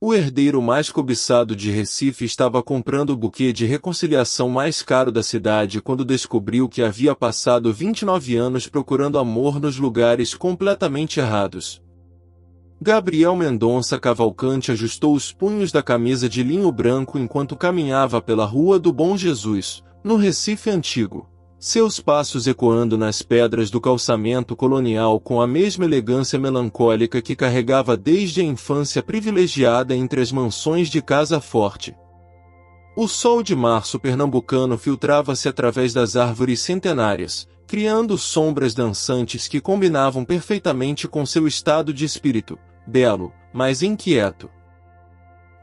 O herdeiro mais cobiçado de Recife estava comprando o buquê de reconciliação mais caro da cidade quando descobriu que havia passado 29 anos procurando amor nos lugares completamente errados. Gabriel Mendonça Cavalcante ajustou os punhos da camisa de linho branco enquanto caminhava pela Rua do Bom Jesus, no Recife Antigo, seus passos ecoando nas pedras do calçamento colonial com a mesma elegância melancólica que carregava desde a infância privilegiada entre as mansões de Casa Forte. O sol de março pernambucano filtrava-se através das árvores centenárias, criando sombras dançantes que combinavam perfeitamente com seu estado de espírito, belo, mas inquieto.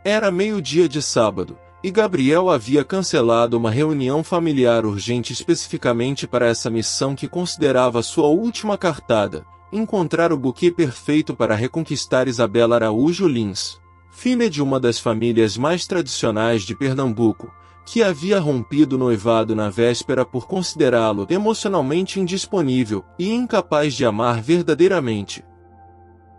Era meio-dia de sábado, e Gabriel havia cancelado uma reunião familiar urgente especificamente para essa missão que considerava sua última cartada: encontrar o buquê perfeito para reconquistar Isabela Araújo Lins, filha de uma das famílias mais tradicionais de Pernambuco, que havia rompido o noivado na véspera por considerá-lo emocionalmente indisponível e incapaz de amar verdadeiramente.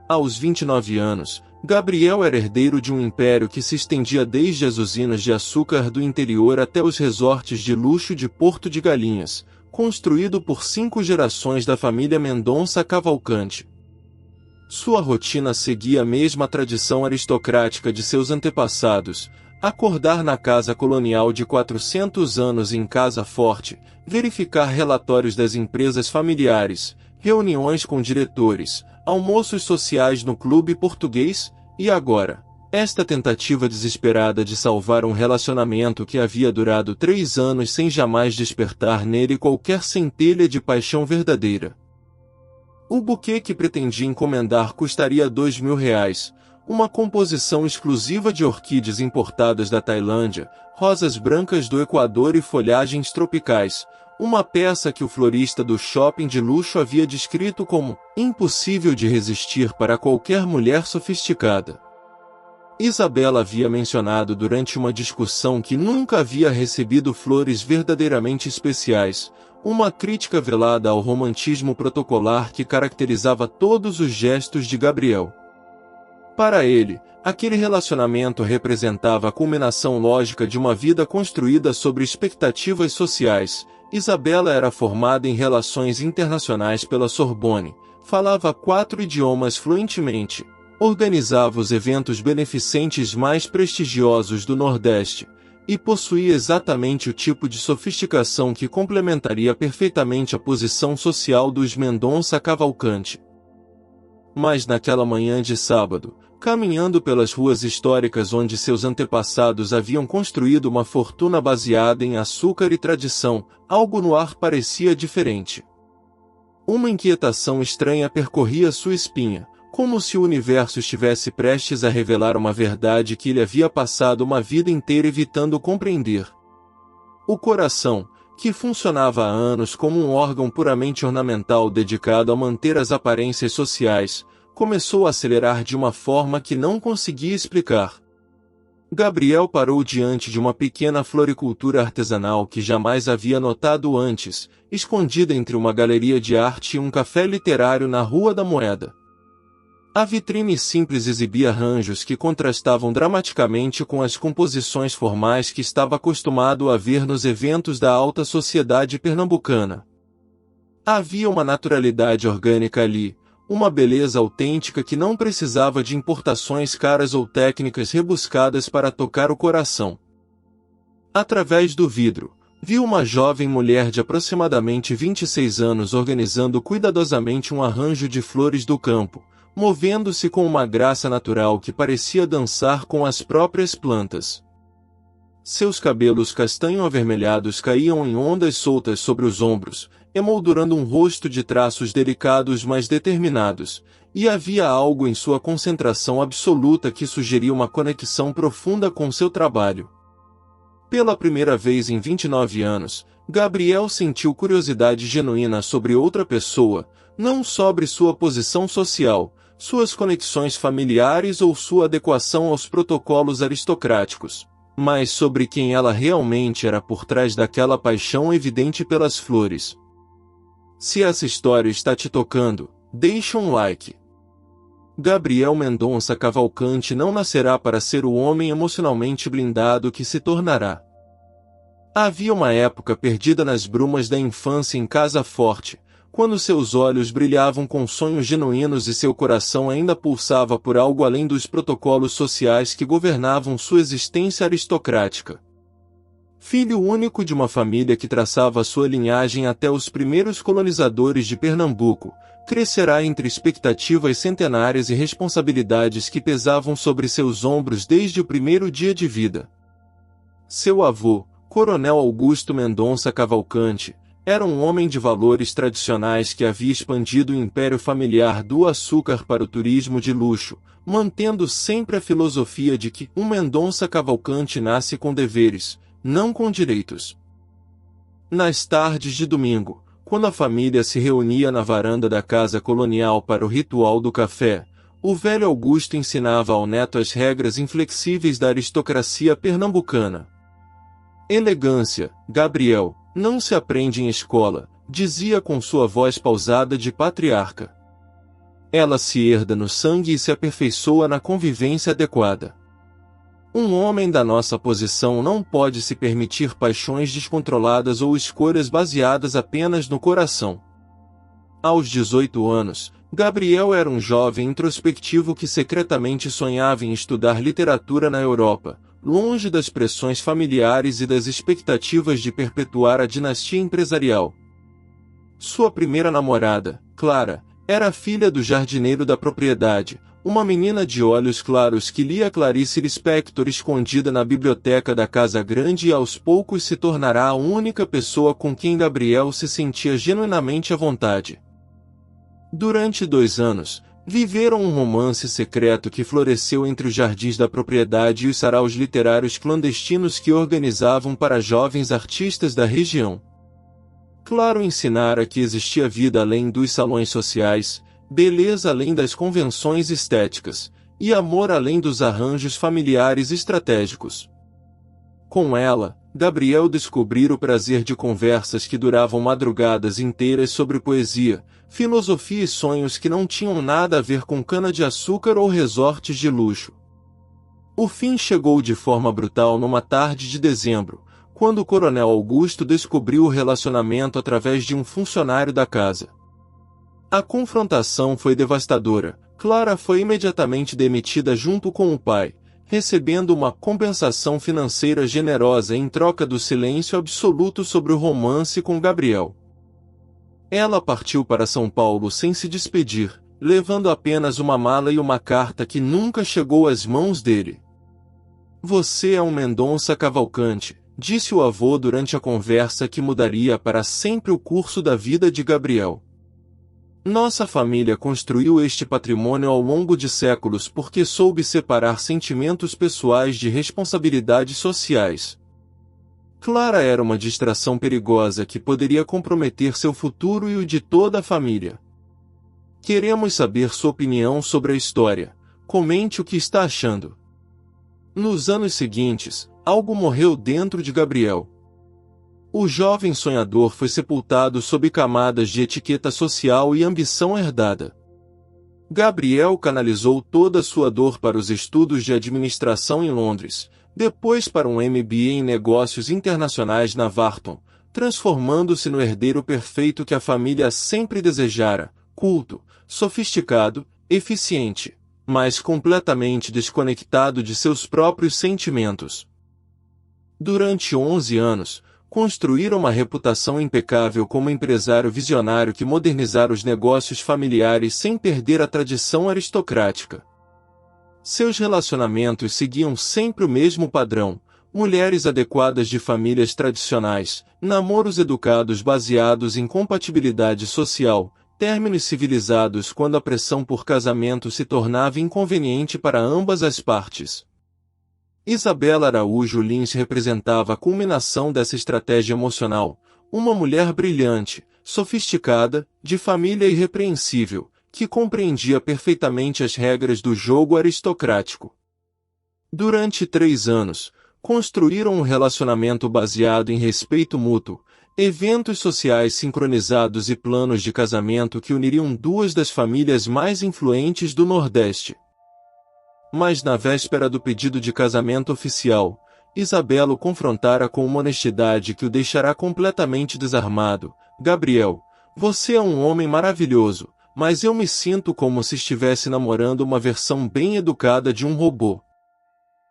Aos 29 anos, Gabriel era herdeiro de um império que se estendia desde as usinas de açúcar do interior até os resorts de luxo de Porto de Galinhas, construído por 5 gerações da família Mendonça Cavalcante. Sua rotina seguia a mesma tradição aristocrática de seus antepassados: acordar na casa colonial de 400 anos em Casa Forte, verificar relatórios das empresas familiares, reuniões com diretores, almoços sociais no clube português, e agora, esta tentativa desesperada de salvar um relacionamento que havia durado 3 anos sem jamais despertar nele qualquer centelha de paixão verdadeira. O buquê que pretendia encomendar custaria R$2.000, uma composição exclusiva de orquídeas importadas da Tailândia, rosas brancas do Equador e folhagens tropicais, uma peça que o florista do shopping de luxo havia descrito como impossível de resistir para qualquer mulher sofisticada. Isabela havia mencionado durante uma discussão que nunca havia recebido flores verdadeiramente especiais, uma crítica velada ao romantismo protocolar que caracterizava todos os gestos de Gabriel. Para ele, aquele relacionamento representava a culminação lógica de uma vida construída sobre expectativas sociais. Isabela era formada em relações internacionais pela Sorbonne, falava 4 idiomas fluentemente, organizava os eventos beneficentes mais prestigiosos do Nordeste, e possuía exatamente o tipo de sofisticação que complementaria perfeitamente a posição social dos Mendonça Cavalcante. Mas naquela manhã de sábado, caminhando pelas ruas históricas onde seus antepassados haviam construído uma fortuna baseada em açúcar e tradição, algo no ar parecia diferente. Uma inquietação estranha percorria sua espinha, como se o universo estivesse prestes a revelar uma verdade que ele havia passado uma vida inteira evitando compreender. O coração, que funcionava há anos como um órgão puramente ornamental dedicado a manter as aparências sociais, começou a acelerar de uma forma que não conseguia explicar. Gabriel parou diante de uma pequena floricultura artesanal que jamais havia notado antes, escondida entre uma galeria de arte e um café literário na Rua da Moeda. A vitrine simples exibia arranjos que contrastavam dramaticamente com as composições formais que estava acostumado a ver nos eventos da alta sociedade pernambucana. Havia uma naturalidade orgânica ali, uma beleza autêntica que não precisava de importações caras ou técnicas rebuscadas para tocar o coração. Através do vidro, viu uma jovem mulher de aproximadamente 26 anos organizando cuidadosamente um arranjo de flores do campo, movendo-se com uma graça natural que parecia dançar com as próprias plantas. Seus cabelos castanho-avermelhados caíam em ondas soltas sobre os ombros, emoldurando um rosto de traços delicados mas determinados, e havia algo em sua concentração absoluta que sugeria uma conexão profunda com seu trabalho. Pela primeira vez em 29 anos, Gabriel sentiu curiosidade genuína sobre outra pessoa, não sobre sua posição social, suas conexões familiares ou sua adequação aos protocolos aristocráticos, mas sobre quem ela realmente era por trás daquela paixão evidente pelas flores. Se essa história está te tocando, deixa um like. Gabriel Mendonça Cavalcante não nascerá para ser o homem emocionalmente blindado que se tornará. Havia uma época perdida nas brumas da infância em Casa Forte, quando seus olhos brilhavam com sonhos genuínos e seu coração ainda pulsava por algo além dos protocolos sociais que governavam sua existência aristocrática. Filho único de uma família que traçava sua linhagem até os primeiros colonizadores de Pernambuco, crescerá entre expectativas centenárias e responsabilidades que pesavam sobre seus ombros desde o primeiro dia de vida. Seu avô, Coronel Augusto Mendonça Cavalcante, era um homem de valores tradicionais que havia expandido o império familiar do açúcar para o turismo de luxo, mantendo sempre a filosofia de que um Mendonça Cavalcante nasce com deveres, não com direitos. Nas tardes de domingo, quando a família se reunia na varanda da casa colonial para o ritual do café, o velho Augusto ensinava ao neto as regras inflexíveis da aristocracia pernambucana. Elegância, Gabriel, não se aprende em escola, dizia com sua voz pausada de patriarca. Ela se herda no sangue e se aperfeiçoa na convivência adequada. Um homem da nossa posição não pode se permitir paixões descontroladas ou escolhas baseadas apenas no coração. Aos 18 anos, Gabriel era um jovem introspectivo que secretamente sonhava em estudar literatura na Europa, longe das pressões familiares e das expectativas de perpetuar a dinastia empresarial. Sua primeira namorada, Clara, era filha do jardineiro da propriedade, uma menina de olhos claros que lia Clarice Lispector escondida na biblioteca da Casa Grande e aos poucos se tornará a única pessoa com quem Gabriel se sentia genuinamente à vontade. Durante 2 anos, viveram um romance secreto que floresceu entre os jardins da propriedade e os saraus literários clandestinos que organizavam para jovens artistas da região. Claro ensinara que existia vida além dos salões sociais, beleza além das convenções estéticas, e amor além dos arranjos familiares estratégicos. Com ela, Gabriel descobrira o prazer de conversas que duravam madrugadas inteiras sobre poesia, filosofia e sonhos que não tinham nada a ver com cana-de-açúcar ou resorts de luxo. O fim chegou de forma brutal numa tarde de dezembro, quando o Coronel Augusto descobriu o relacionamento através de um funcionário da casa. A confrontação foi devastadora. Clara foi imediatamente demitida junto com o pai, recebendo uma compensação financeira generosa em troca do silêncio absoluto sobre o romance com Gabriel. Ela partiu para São Paulo sem se despedir, levando apenas uma mala e uma carta que nunca chegou às mãos dele. "Você é um Mendonça Cavalcante", disse o avô durante a conversa que mudaria para sempre o curso da vida de Gabriel. "Nossa família construiu este patrimônio ao longo de séculos porque soube separar sentimentos pessoais de responsabilidades sociais. Clara era uma distração perigosa que poderia comprometer seu futuro e o de toda a família. Queremos saber sua opinião sobre a história. Comente o que está achando." Nos anos seguintes, algo morreu dentro de Gabriel. O jovem sonhador foi sepultado sob camadas de etiqueta social e ambição herdada. Gabriel canalizou toda sua dor para os estudos de administração em Londres, depois para um MBA em negócios internacionais na Wharton, transformando-se no herdeiro perfeito que a família sempre desejara, culto, sofisticado, eficiente, mas completamente desconectado de seus próprios sentimentos. Durante 11 anos, construíram uma reputação impecável como empresário visionário que modernizara os negócios familiares sem perder a tradição aristocrática. Seus relacionamentos seguiam sempre o mesmo padrão: mulheres adequadas de famílias tradicionais, namoros educados baseados em compatibilidade social, términos civilizados quando a pressão por casamento se tornava inconveniente para ambas as partes. Isabela Araújo Lins representava a culminação dessa estratégia emocional, uma mulher brilhante, sofisticada, de família irrepreensível, que compreendia perfeitamente as regras do jogo aristocrático. Durante 3 anos, construíram um relacionamento baseado em respeito mútuo, Eventos sociais sincronizados e planos de casamento que uniriam duas das famílias mais influentes do Nordeste. Mas na véspera do pedido de casamento oficial, Isabela o confrontara com uma honestidade que o deixará completamente desarmado. Gabriel, você é um homem maravilhoso, mas eu me sinto como se estivesse namorando uma versão bem educada de um robô.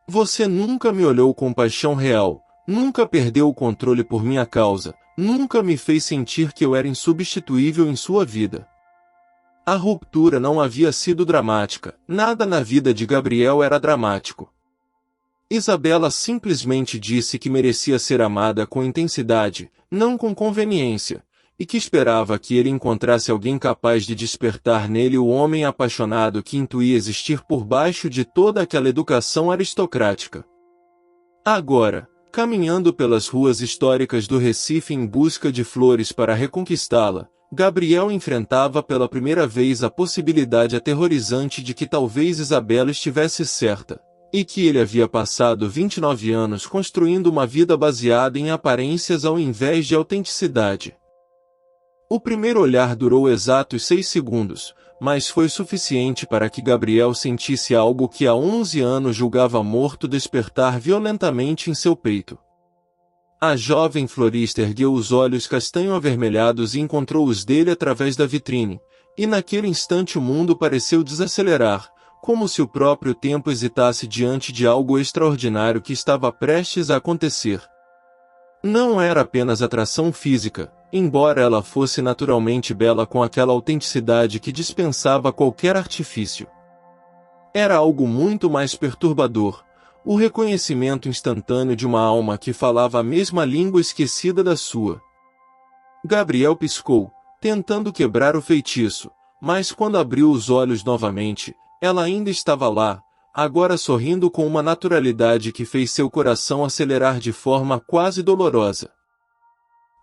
Você nunca me olhou com paixão real, nunca perdeu o controle por minha causa, nunca me fez sentir que eu era insubstituível em sua vida. A ruptura não havia sido dramática, nada na vida de Gabriel era dramático. Isabela simplesmente disse que merecia ser amada com intensidade, não com conveniência, e que esperava que ele encontrasse alguém capaz de despertar nele o homem apaixonado que intuía existir por baixo de toda aquela educação aristocrática. Agora, caminhando pelas ruas históricas do Recife em busca de flores para reconquistá-la, Gabriel enfrentava pela primeira vez a possibilidade aterrorizante de que talvez Isabela estivesse certa, e que ele havia passado 29 anos construindo uma vida baseada em aparências ao invés de autenticidade. O primeiro olhar durou exatos 6 segundos, mas foi suficiente para que Gabriel sentisse algo que há 11 anos julgava morto despertar violentamente em seu peito. A jovem florista ergueu os olhos castanho-avermelhados e encontrou os dele através da vitrine, e naquele instante o mundo pareceu desacelerar, como se o próprio tempo hesitasse diante de algo extraordinário que estava prestes a acontecer. Não era apenas atração física, embora ela fosse naturalmente bela com aquela autenticidade que dispensava qualquer artifício. Era algo muito mais perturbador, o reconhecimento instantâneo de uma alma que falava a mesma língua esquecida da sua. Gabriel piscou, tentando quebrar o feitiço, mas quando abriu os olhos novamente, ela ainda estava lá, agora sorrindo com uma naturalidade que fez seu coração acelerar de forma quase dolorosa.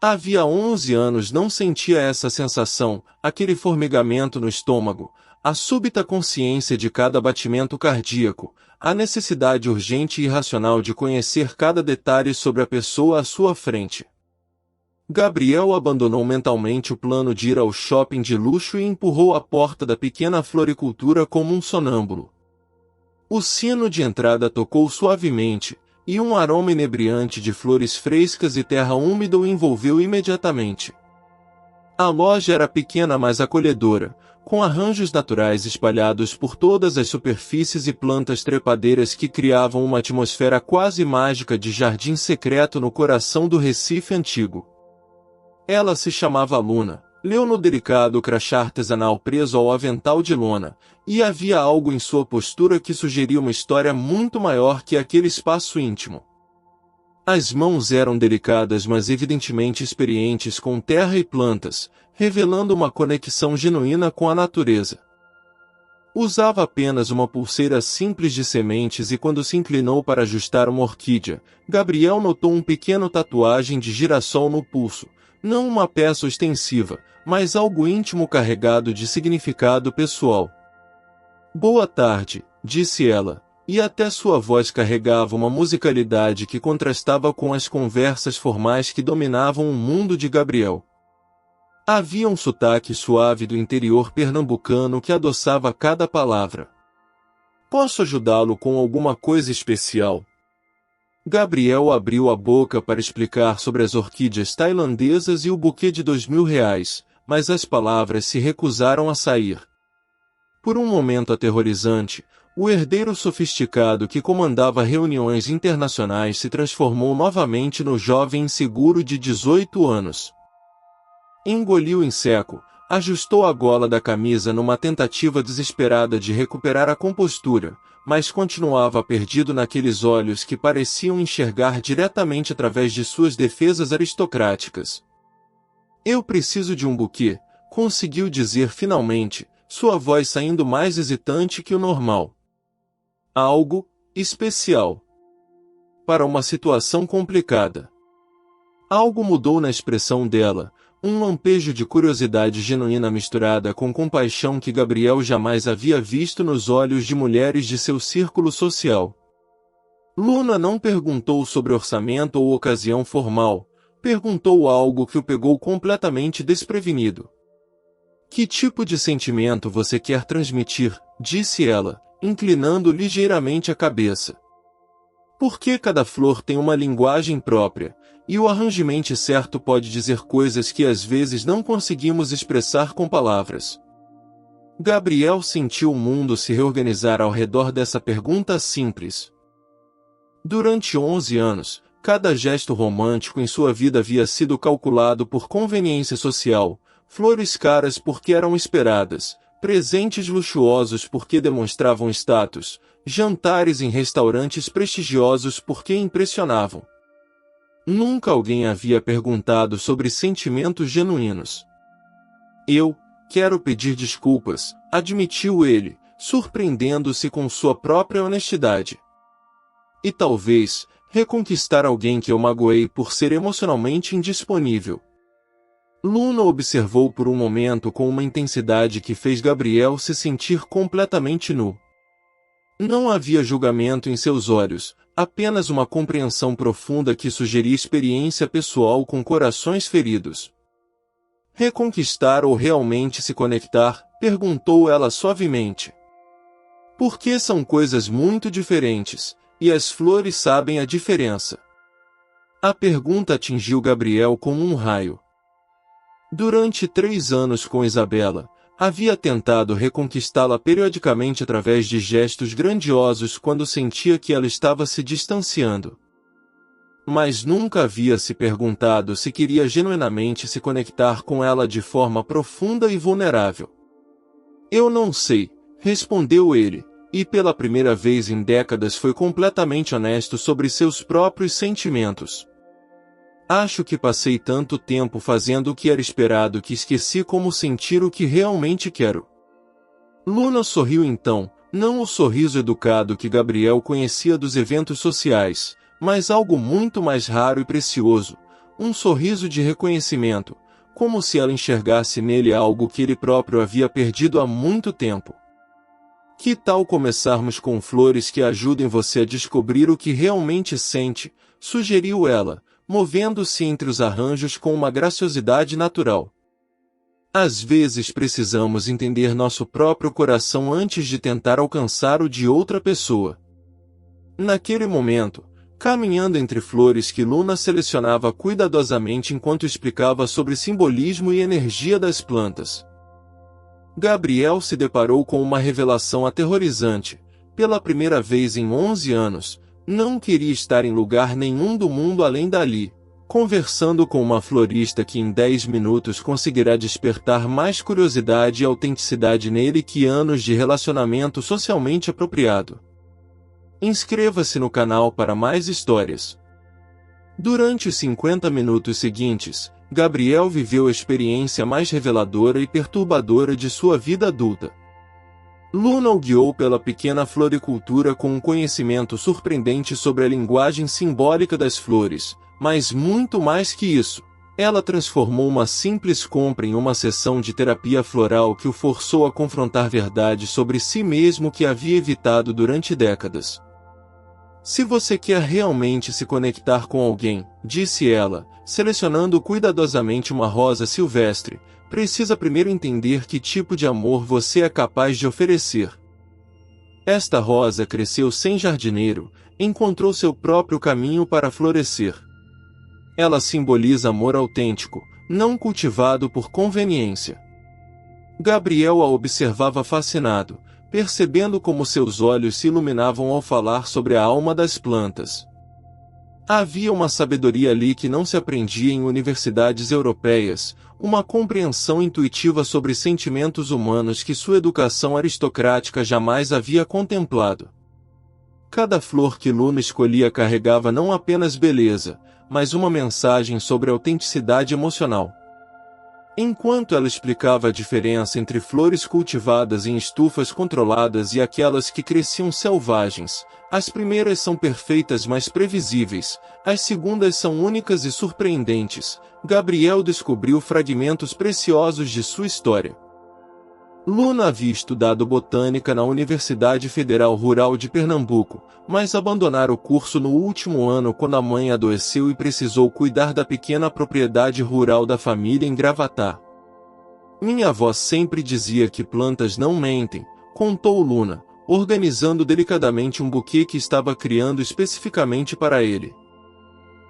Havia 11 anos não sentia essa sensação, aquele formigamento no estômago, a súbita consciência de cada batimento cardíaco, a necessidade urgente e irracional de conhecer cada detalhe sobre a pessoa à sua frente. Gabriel abandonou mentalmente o plano de ir ao shopping de luxo e empurrou a porta da pequena floricultura como um sonâmbulo. O sino de entrada tocou suavemente, e um aroma inebriante de flores frescas e terra úmida o envolveu imediatamente. A loja era pequena mas acolhedora, com arranjos naturais espalhados por todas as superfícies e plantas trepadeiras que criavam uma atmosfera quase mágica de jardim secreto no coração do Recife antigo. Ela se chamava Luna, leu no delicado crachá artesanal preso ao avental de lona, e havia algo em sua postura que sugeria uma história muito maior que aquele espaço íntimo. As mãos eram delicadas mas evidentemente experientes com terra e plantas, revelando uma conexão genuína com a natureza. Usava apenas uma pulseira simples de sementes e quando se inclinou para ajustar uma orquídea, Gabriel notou uma pequena tatuagem de girassol no pulso, não uma peça ostensiva, mas algo íntimo carregado de significado pessoal. "Boa tarde", disse ela, e até sua voz carregava uma musicalidade que contrastava com as conversas formais que dominavam o mundo de Gabriel. Havia um sotaque suave do interior pernambucano que adoçava cada palavra. "Posso ajudá-lo com alguma coisa especial?" Gabriel abriu a boca para explicar sobre as orquídeas tailandesas e o buquê de R$ 2.000, mas as palavras se recusaram a sair. Por um momento aterrorizante, o herdeiro sofisticado que comandava reuniões internacionais se transformou novamente no jovem inseguro de 18 anos. Engoliu em seco, ajustou a gola da camisa numa tentativa desesperada de recuperar a compostura, mas continuava perdido naqueles olhos que pareciam enxergar diretamente através de suas defesas aristocráticas. "Eu preciso de um buquê", conseguiu dizer finalmente, sua voz saindo mais hesitante que o normal. "Algo especial. Para uma situação complicada." Algo mudou na expressão dela, um lampejo de curiosidade genuína misturada com compaixão que Gabriel jamais havia visto nos olhos de mulheres de seu círculo social. Luna não perguntou sobre orçamento ou ocasião formal, perguntou algo que o pegou completamente desprevenido. Que tipo de sentimento você quer transmitir? Disse ela, inclinando ligeiramente a cabeça. Porque cada flor tem uma linguagem própria, e o arranjamento certo pode dizer coisas que às vezes não conseguimos expressar com palavras. Gabriel sentiu o mundo se reorganizar ao redor dessa pergunta simples. Durante 11 anos, cada gesto romântico em sua vida havia sido calculado por conveniência social, flores caras porque eram esperadas, presentes luxuosos porque demonstravam status, jantares em restaurantes prestigiosos porque impressionavam. Nunca alguém havia perguntado sobre sentimentos genuínos. Eu quero pedir desculpas, admitiu ele, surpreendendo-se com sua própria honestidade. E talvez, reconquistar alguém que eu magoei por ser emocionalmente indisponível. Luna observou por um momento com uma intensidade que fez Gabriel se sentir completamente nu. Não havia julgamento em seus olhos, apenas uma compreensão profunda que sugeria experiência pessoal com corações feridos. Reconquistar ou realmente se conectar? Perguntou ela suavemente. Porque são coisas muito diferentes, e as flores sabem a diferença. A pergunta atingiu Gabriel como um raio. Durante 3 anos com Isabela, havia tentado reconquistá-la periodicamente através de gestos grandiosos quando sentia que ela estava se distanciando. Mas nunca havia se perguntado se queria genuinamente se conectar com ela de forma profunda e vulnerável. Eu não sei, respondeu ele, e pela primeira vez em décadas foi completamente honesto sobre seus próprios sentimentos. Acho que passei tanto tempo fazendo o que era esperado que esqueci como sentir o que realmente quero. Luna sorriu então, não o sorriso educado que Gabriel conhecia dos eventos sociais, mas algo muito mais raro e precioso, um sorriso de reconhecimento, como se ela enxergasse nele algo que ele próprio havia perdido há muito tempo. Que tal começarmos com flores que ajudem você a descobrir o que realmente sente, sugeriu ela, movendo-se entre os arranjos com uma graciosidade natural. Às vezes precisamos entender nosso próprio coração antes de tentar alcançar o de outra pessoa. Naquele momento, caminhando entre flores que Luna selecionava cuidadosamente enquanto explicava sobre simbolismo e energia das plantas, Gabriel se deparou com uma revelação aterrorizante. Pela primeira vez em 11 anos, não queria estar em lugar nenhum do mundo além dali, conversando com uma florista que em 10 minutos conseguirá despertar mais curiosidade e autenticidade nele que anos de relacionamento socialmente apropriado. Inscreva-se no canal para mais histórias. Durante os 50 minutos seguintes, Gabriel viveu a experiência mais reveladora e perturbadora de sua vida adulta. Luna o guiou pela pequena floricultura com um conhecimento surpreendente sobre a linguagem simbólica das flores, mas muito mais que isso, ela transformou uma simples compra em uma sessão de terapia floral que o forçou a confrontar verdades sobre si mesmo que havia evitado durante décadas. Se você quer realmente se conectar com alguém, disse ela, selecionando cuidadosamente uma rosa silvestre, precisa primeiro entender que tipo de amor você é capaz de oferecer. Esta rosa cresceu sem jardineiro, encontrou seu próprio caminho para florescer. Ela simboliza amor autêntico, não cultivado por conveniência. Gabriel a observava fascinado, percebendo como seus olhos se iluminavam ao falar sobre a alma das plantas. Havia uma sabedoria ali que não se aprendia em universidades europeias, uma compreensão intuitiva sobre sentimentos humanos que sua educação aristocrática jamais havia contemplado. Cada flor que Luna escolhia carregava não apenas beleza, mas uma mensagem sobre autenticidade emocional. Enquanto ela explicava a diferença entre flores cultivadas em estufas controladas e aquelas que cresciam selvagens, as primeiras são perfeitas mas previsíveis, as segundas são únicas e surpreendentes, Gabriel descobriu fragmentos preciosos de sua história. Luna havia estudado botânica na Universidade Federal Rural de Pernambuco, mas abandonara o curso no último ano quando a mãe adoeceu e precisou cuidar da pequena propriedade rural da família em Gravatá. Minha avó sempre dizia que plantas não mentem, contou Luna, organizando delicadamente um buquê que estava criando especificamente para ele.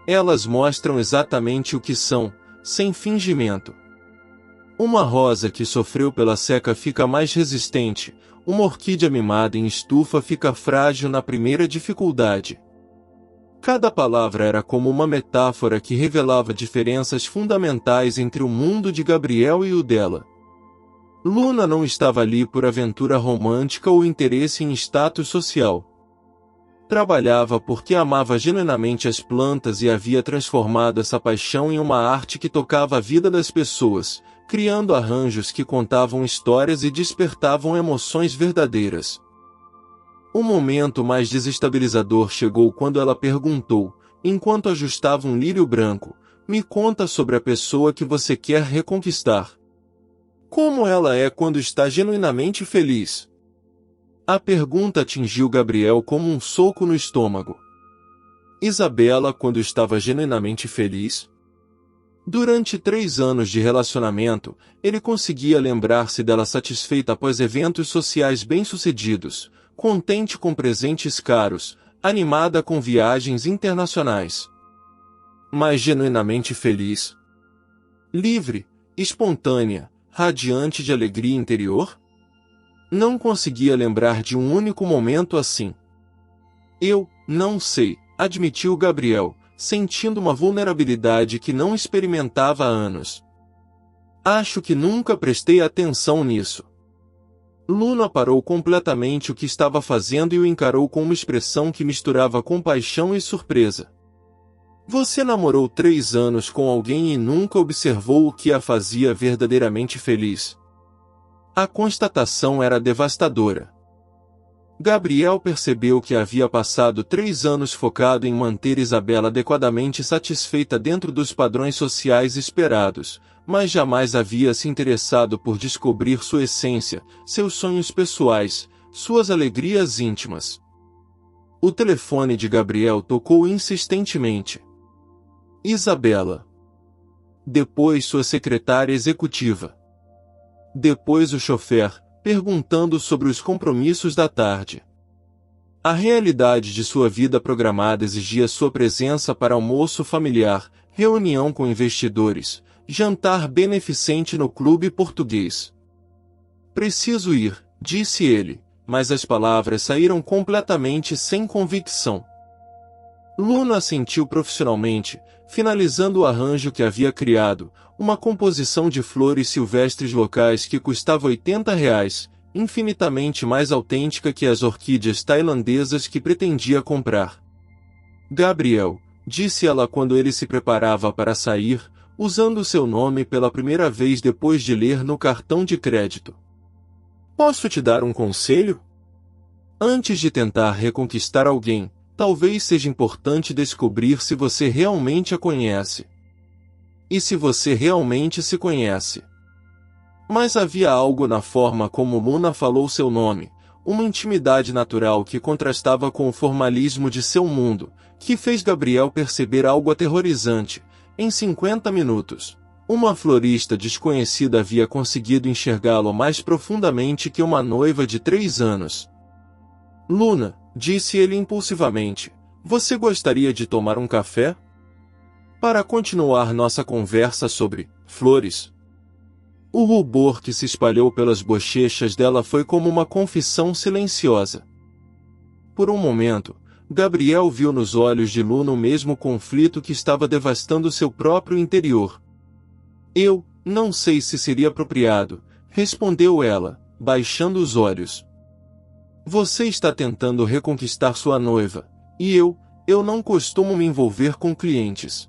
Elas mostram exatamente o que são, sem fingimento. Uma rosa que sofreu pela seca fica mais resistente, uma orquídea mimada em estufa fica frágil na primeira dificuldade. Cada palavra era como uma metáfora que revelava diferenças fundamentais entre o mundo de Gabriel e o dela. Luna não estava ali por aventura romântica ou interesse em status social. Trabalhava porque amava genuinamente as plantas e havia transformado essa paixão em uma arte que tocava a vida das pessoas, criando arranjos que contavam histórias e despertavam emoções verdadeiras. O momento mais desestabilizador chegou quando ela perguntou, enquanto ajustava um lírio branco, "Me conta sobre a pessoa que você quer reconquistar. Como ela é quando está genuinamente feliz?" A pergunta atingiu Gabriel como um soco no estômago. Isabela quando estava genuinamente feliz? Durante 3 anos de relacionamento, ele conseguia lembrar-se dela satisfeita após eventos sociais bem-sucedidos, contente com presentes caros, animada com viagens internacionais. Mas genuinamente feliz? Livre, espontânea, radiante de alegria interior? Não conseguia lembrar de um único momento assim. "Eu não sei", admitiu Gabriel, sentindo uma vulnerabilidade que não experimentava há anos. "Acho que nunca prestei atenção nisso." Luna parou completamente o que estava fazendo e o encarou com uma expressão que misturava compaixão e surpresa. "Você namorou 3 anos com alguém e nunca observou o que a fazia verdadeiramente feliz?" A constatação era devastadora. Gabriel percebeu que havia passado 3 anos focado em manter Isabela adequadamente satisfeita dentro dos padrões sociais esperados, mas jamais havia se interessado por descobrir sua essência, seus sonhos pessoais, suas alegrias íntimas. O telefone de Gabriel tocou insistentemente. Isabela. Depois sua secretária executiva. Depois o chofer, perguntando sobre os compromissos da tarde. A realidade de sua vida programada exigia sua presença para almoço familiar, reunião com investidores, jantar beneficente no clube português. "Preciso ir", disse ele, mas as palavras saíram completamente sem convicção. Luna assentiu profissionalmente, finalizando o arranjo que havia criado, uma composição de flores silvestres locais que custava R$ 80, infinitamente mais autêntica que as orquídeas tailandesas que pretendia comprar. "Gabriel", disse ela quando ele se preparava para sair, usando seu nome pela primeira vez depois de ler no cartão de crédito. "Posso te dar um conselho? Antes de tentar reconquistar alguém, talvez seja importante descobrir se você realmente a conhece. E se você realmente se conhece." Mas havia algo na forma como Luna falou seu nome, uma intimidade natural que contrastava com o formalismo de seu mundo, que fez Gabriel perceber algo aterrorizante. Em 50 minutos, uma florista desconhecida havia conseguido enxergá-lo mais profundamente que uma noiva de 3 anos. "Luna", disse ele impulsivamente, "você gostaria de tomar um café? Para continuar nossa conversa sobre flores." O rubor que se espalhou pelas bochechas dela foi como uma confissão silenciosa. Por um momento, Gabriel viu nos olhos de Luna o mesmo conflito que estava devastando seu próprio interior. "Eu não sei se seria apropriado", respondeu ela, baixando os olhos. "Você está tentando reconquistar sua noiva, e eu não costumo me envolver com clientes."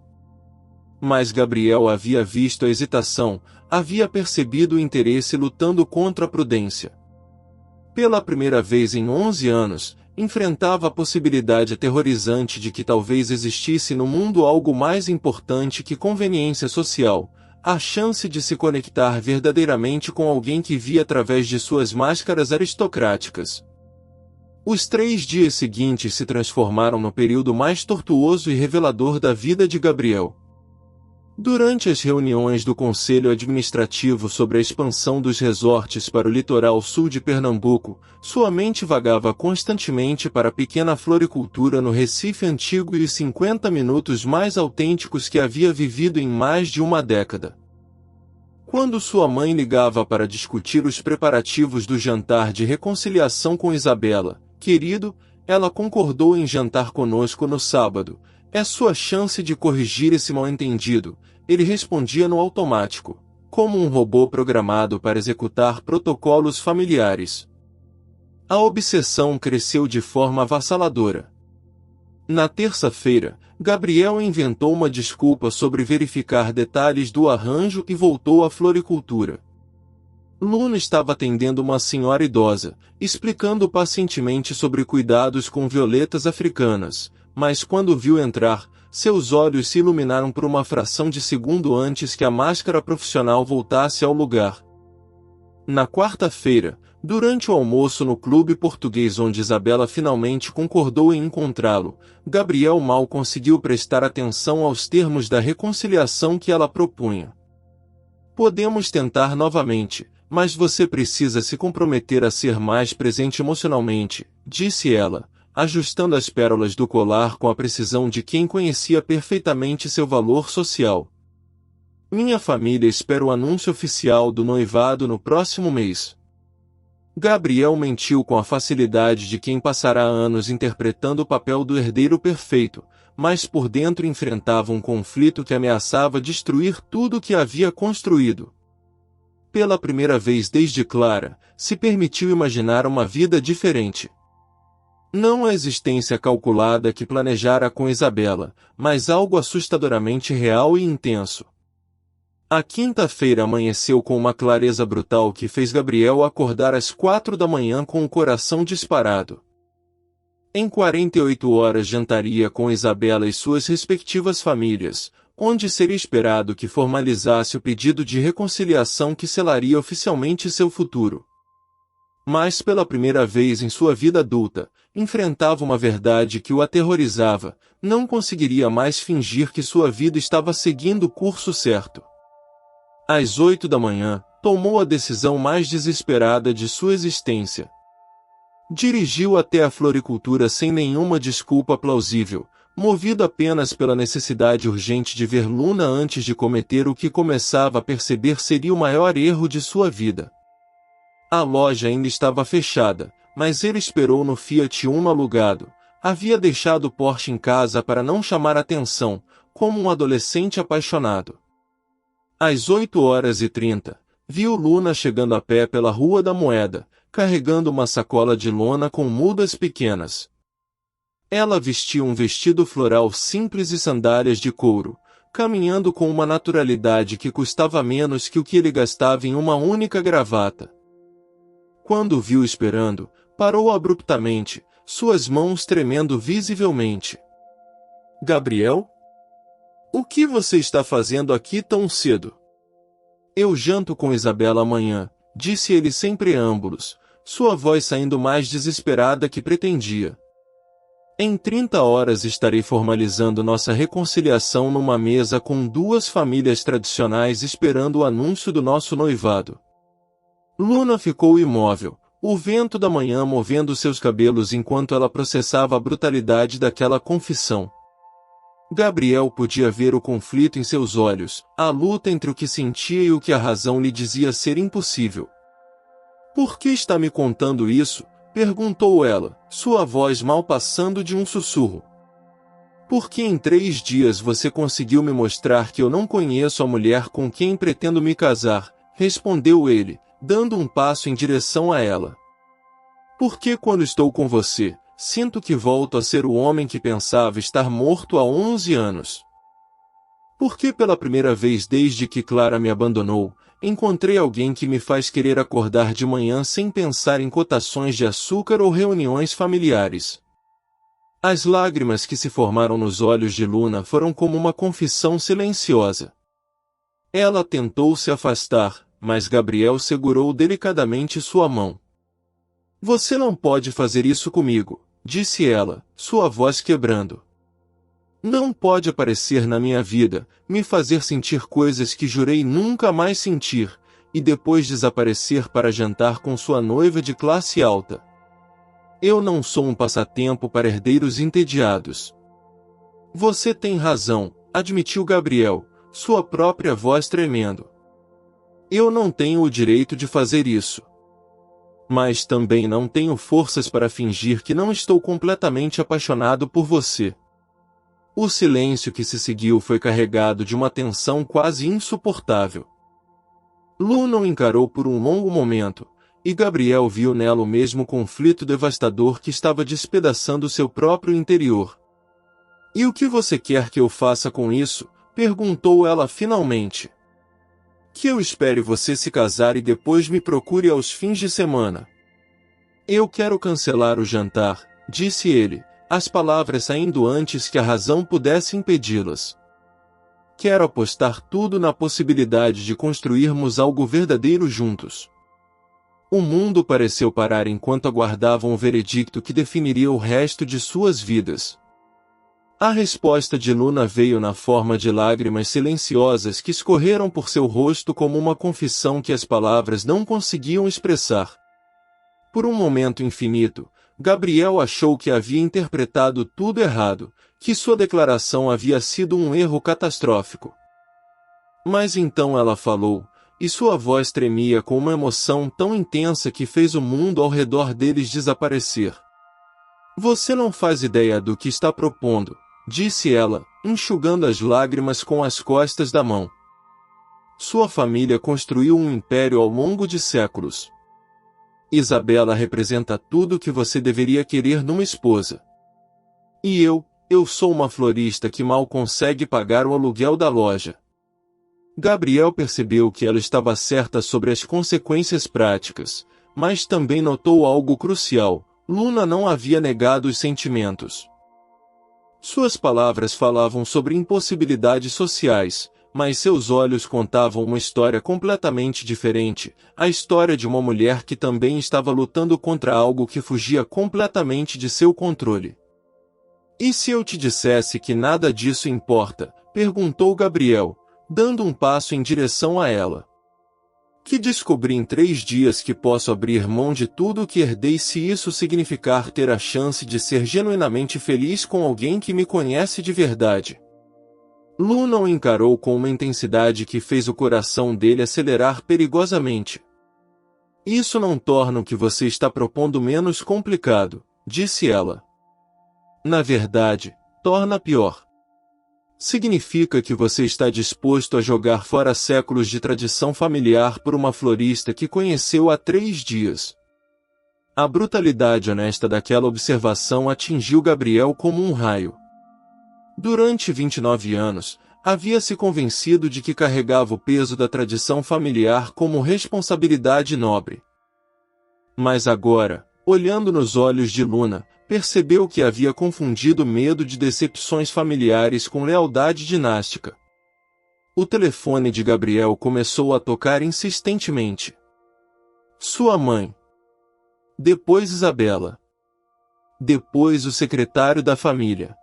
Mas Gabriel havia visto a hesitação, havia percebido o interesse lutando contra a prudência. Pela primeira vez em 11 anos, enfrentava a possibilidade aterrorizante de que talvez existisse no mundo algo mais importante que conveniência social, a chance de se conectar verdadeiramente com alguém que via através de suas máscaras aristocráticas. Os 3 dias seguintes se transformaram no período mais tortuoso e revelador da vida de Gabriel. Durante as reuniões do Conselho Administrativo sobre a expansão dos resorts para o litoral sul de Pernambuco, sua mente vagava constantemente para a pequena floricultura no Recife antigo e os 50 minutos mais autênticos que havia vivido em mais de uma década. Quando sua mãe ligava para discutir os preparativos do jantar de reconciliação com Isabela, querido, ela concordou em jantar conosco no sábado. É sua chance de corrigir esse mal-entendido, ele respondia no automático, como um robô programado para executar protocolos familiares. A obsessão cresceu de forma avassaladora. Na terça-feira, Gabriel inventou uma desculpa sobre verificar detalhes do arranjo e voltou à floricultura. Luna estava atendendo uma senhora idosa, explicando pacientemente sobre cuidados com violetas africanas, mas quando viu entrar, seus olhos se iluminaram por uma fração de segundo antes que a máscara profissional voltasse ao lugar. Na quarta-feira, durante o almoço no clube português onde Isabela finalmente concordou em encontrá-lo, Gabriel mal conseguiu prestar atenção aos termos da reconciliação que ela propunha. Podemos tentar novamente, mas você precisa se comprometer a ser mais presente emocionalmente, disse ela, ajustando as pérolas do colar com a precisão de quem conhecia perfeitamente seu valor social. Minha família espera o anúncio oficial do noivado no próximo mês. Gabriel mentiu com a facilidade de quem passará anos interpretando o papel do herdeiro perfeito, mas por dentro enfrentava um conflito que ameaçava destruir tudo o que havia construído. Pela primeira vez desde Clara, se permitiu imaginar uma vida diferente. Não a existência calculada que planejara com Isabela, mas algo assustadoramente real e intenso. A quinta-feira amanheceu com uma clareza brutal que fez Gabriel acordar às 4 da manhã com o coração disparado. Em 48 horas jantaria com Isabela e suas respectivas famílias, onde seria esperado que formalizasse o pedido de reconciliação que selaria oficialmente seu futuro. Mas pela primeira vez em sua vida adulta, enfrentava uma verdade que o aterrorizava, não conseguiria mais fingir que sua vida estava seguindo o curso certo. Às 8 da manhã, tomou a decisão mais desesperada de sua existência. Dirigiu até a floricultura sem nenhuma desculpa plausível, movido apenas pela necessidade urgente de ver Luna antes de cometer o que começava a perceber seria o maior erro de sua vida. A loja ainda estava fechada, mas ele esperou no Fiat Uno alugado. Havia deixado o Porsche em casa para não chamar atenção, como um adolescente apaixonado. Às 8h30, viu Luna chegando a pé pela Rua da Moeda, carregando uma sacola de lona com mudas pequenas. Ela vestia um vestido floral simples e sandálias de couro, caminhando com uma naturalidade que custava menos que o que ele gastava em uma única gravata. Quando o viu esperando, parou abruptamente, suas mãos tremendo visivelmente. Gabriel? O que você está fazendo aqui tão cedo? Eu janto com Isabela amanhã, disse ele sem preâmbulos, sua voz saindo mais desesperada que pretendia. Em 30 horas estarei formalizando nossa reconciliação numa mesa com 2 famílias tradicionais esperando o anúncio do nosso noivado. Luna ficou imóvel, o vento da manhã movendo seus cabelos enquanto ela processava a brutalidade daquela confissão. Gabriel podia ver o conflito em seus olhos, a luta entre o que sentia e o que a razão lhe dizia ser impossível. Por que está me contando isso? Perguntou ela, sua voz mal passando de um sussurro. Porque em 3 dias você conseguiu me mostrar que eu não conheço a mulher com quem pretendo me casar, respondeu ele, dando um passo em direção a ela. Porque quando estou com você, sinto que volto a ser o homem que pensava estar morto há 11 anos. Porque pela primeira vez desde que Clara me abandonou, encontrei alguém que me faz querer acordar de manhã sem pensar em cotações de açúcar ou reuniões familiares. As lágrimas que se formaram nos olhos de Luna foram como uma confissão silenciosa. Ela tentou se afastar, mas Gabriel segurou delicadamente sua mão. Você não pode fazer isso comigo, disse ela, sua voz quebrando. Não pode aparecer na minha vida, me fazer sentir coisas que jurei nunca mais sentir, e depois desaparecer para jantar com sua noiva de classe alta. Eu não sou um passatempo para herdeiros entediados. Você tem razão, admitiu Gabriel, sua própria voz tremendo. Eu não tenho o direito de fazer isso. Mas também não tenho forças para fingir que não estou completamente apaixonado por você. O silêncio que se seguiu foi carregado de uma tensão quase insuportável. Luna o encarou por um longo momento, e Gabriel viu nela o mesmo conflito devastador que estava despedaçando seu próprio interior. E o que você quer que eu faça com isso? Perguntou ela finalmente. Que eu espere você se casar e depois me procure aos fins de semana. Eu quero cancelar o jantar, disse ele, as palavras saindo antes que a razão pudesse impedi-las. Quero apostar tudo na possibilidade de construirmos algo verdadeiro juntos. O mundo pareceu parar enquanto aguardavam o veredicto que definiria o resto de suas vidas. A resposta de Luna veio na forma de lágrimas silenciosas que escorreram por seu rosto como uma confissão que as palavras não conseguiam expressar. Por um momento infinito, Gabriel achou que havia interpretado tudo errado, que sua declaração havia sido um erro catastrófico. Mas então ela falou, e sua voz tremia com uma emoção tão intensa que fez o mundo ao redor deles desaparecer. Você não faz ideia do que está propondo, disse ela, enxugando as lágrimas com as costas da mão. Sua família construiu um império ao longo de séculos. Isabela representa tudo o que você deveria querer numa esposa. E eu sou uma florista que mal consegue pagar o aluguel da loja. Gabriel percebeu que ela estava certa sobre as consequências práticas, mas também notou algo crucial: Luna não havia negado os sentimentos. Suas palavras falavam sobre impossibilidades sociais, mas seus olhos contavam uma história completamente diferente, a história de uma mulher que também estava lutando contra algo que fugia completamente de seu controle. E se eu te dissesse que nada disso importa? Perguntou Gabriel, dando um passo em direção a ela. Que descobri em 3 dias que posso abrir mão de tudo o que herdei se isso significar ter a chance de ser genuinamente feliz com alguém que me conhece de verdade. Luna o encarou com uma intensidade que fez o coração dele acelerar perigosamente. Isso não torna o que você está propondo menos complicado, disse ela. Na verdade, torna pior. Significa que você está disposto a jogar fora séculos de tradição familiar por uma florista que conheceu há 3 dias. A brutalidade honesta daquela observação atingiu Gabriel como um raio. Durante 29 anos, havia se convencido de que carregava o peso da tradição familiar como responsabilidade nobre. Mas agora, olhando nos olhos de Luna, percebeu que havia confundido medo de decepções familiares com lealdade dinástica. O telefone de Gabriel começou a tocar insistentemente. Sua mãe. Depois Isabela. Depois o secretário da família.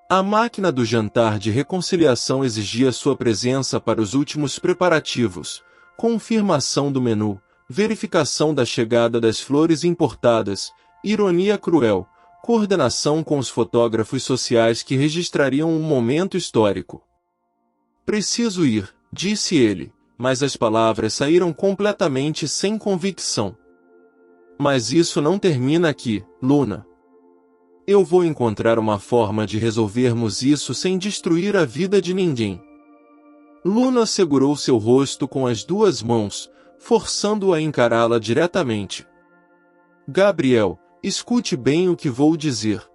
A máquina do jantar de reconciliação exigia sua presença para os últimos preparativos, confirmação do menu, verificação da chegada das flores importadas, ironia cruel, coordenação com os fotógrafos sociais que registrariam um momento histórico. Preciso ir, disse ele, mas as palavras saíram completamente sem convicção. Mas isso não termina aqui, Luna. Eu vou encontrar uma forma de resolvermos isso sem destruir a vida de ninguém. Luna segurou seu rosto com as 2 mãos, forçando-o a encará-la diretamente. Gabriel, escute bem o que vou dizer.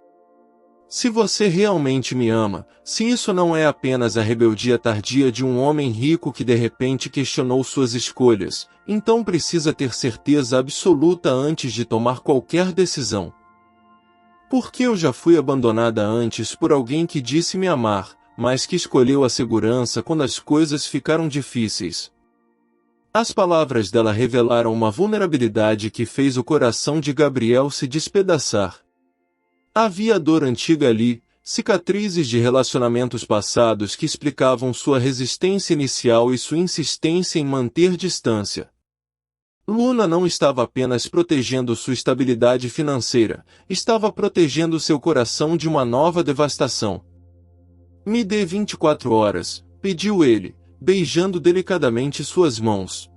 Se você realmente me ama, se isso não é apenas a rebeldia tardia de um homem rico que de repente questionou suas escolhas, então precisa ter certeza absoluta antes de tomar qualquer decisão. Porque eu já fui abandonada antes por alguém que disse me amar, mas que escolheu a segurança quando as coisas ficaram difíceis. As palavras dela revelaram uma vulnerabilidade que fez o coração de Gabriel se despedaçar. Havia dor antiga ali, cicatrizes de relacionamentos passados que explicavam sua resistência inicial e sua insistência em manter distância. Luna não estava apenas protegendo sua estabilidade financeira, estava protegendo seu coração de uma nova devastação. Me dê 24 horas, pediu ele, beijando delicadamente suas mãos.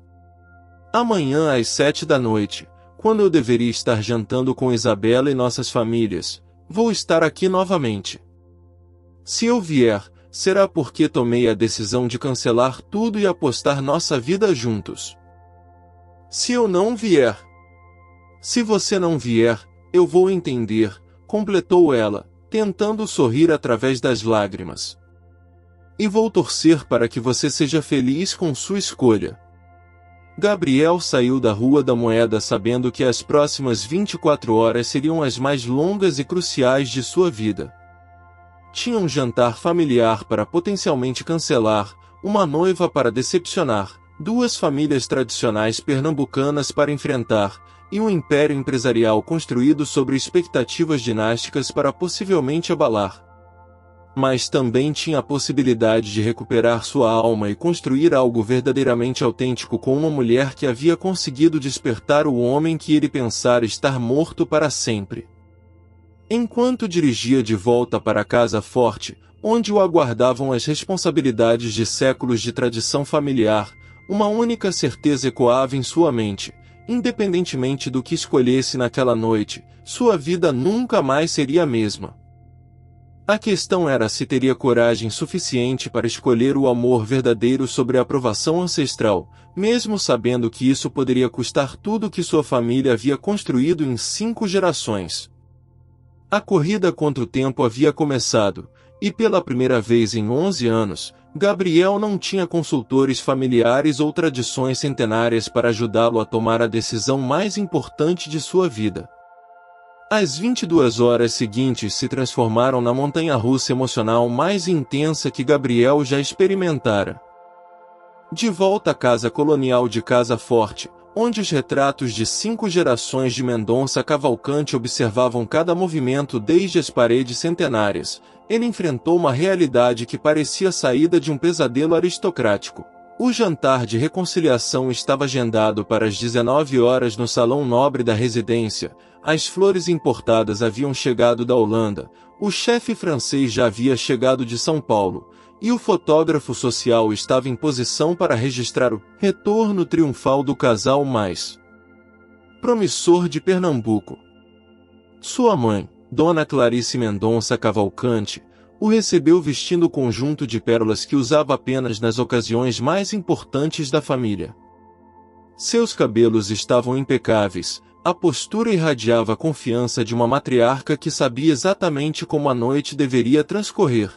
Amanhã às 7 da noite, quando eu deveria estar jantando com Isabela e nossas famílias, vou estar aqui novamente. Se eu vier, será porque tomei a decisão de cancelar tudo e apostar nossa vida juntos. Se eu não vier. Se você não vier, eu vou entender, completou ela, tentando sorrir através das lágrimas. E vou torcer para que você seja feliz com sua escolha. Gabriel saiu da Rua da Moeda sabendo que as próximas 24 horas seriam as mais longas e cruciais de sua vida. Tinha um jantar familiar para potencialmente cancelar, uma noiva para decepcionar, duas famílias tradicionais pernambucanas para enfrentar, e um império empresarial construído sobre expectativas dinásticas para possivelmente abalar. Mas também tinha a possibilidade de recuperar sua alma e construir algo verdadeiramente autêntico com uma mulher que havia conseguido despertar o homem que ele pensara estar morto para sempre. Enquanto dirigia de volta para a casa forte, onde o aguardavam as responsabilidades de séculos de tradição familiar, uma única certeza ecoava em sua mente: independentemente do que escolhesse naquela noite, sua vida nunca mais seria a mesma. A questão era se teria coragem suficiente para escolher o amor verdadeiro sobre a aprovação ancestral, mesmo sabendo que isso poderia custar tudo que sua família havia construído em 5 gerações. A corrida contra o tempo havia começado, e pela primeira vez em 11 anos, Gabriel não tinha consultores familiares ou tradições centenárias para ajudá-lo a tomar a decisão mais importante de sua vida. As 22 horas seguintes se transformaram na montanha-russa emocional mais intensa que Gabriel já experimentara. De volta à casa colonial de Casa Forte, onde os retratos de 5 gerações de Mendonça Cavalcante observavam cada movimento desde as paredes centenárias, ele enfrentou uma realidade que parecia saída de um pesadelo aristocrático. O jantar de reconciliação estava agendado para as 19 horas no salão nobre da residência, as flores importadas haviam chegado da Holanda, o chefe francês já havia chegado de São Paulo, e o fotógrafo social estava em posição para registrar o retorno triunfal do casal mais promissor de Pernambuco. Sua mãe, Dona Clarice Mendonça Cavalcante, o recebeu vestindo o conjunto de pérolas que usava apenas nas ocasiões mais importantes da família. Seus cabelos estavam impecáveis, a postura irradiava a confiança de uma matriarca que sabia exatamente como a noite deveria transcorrer.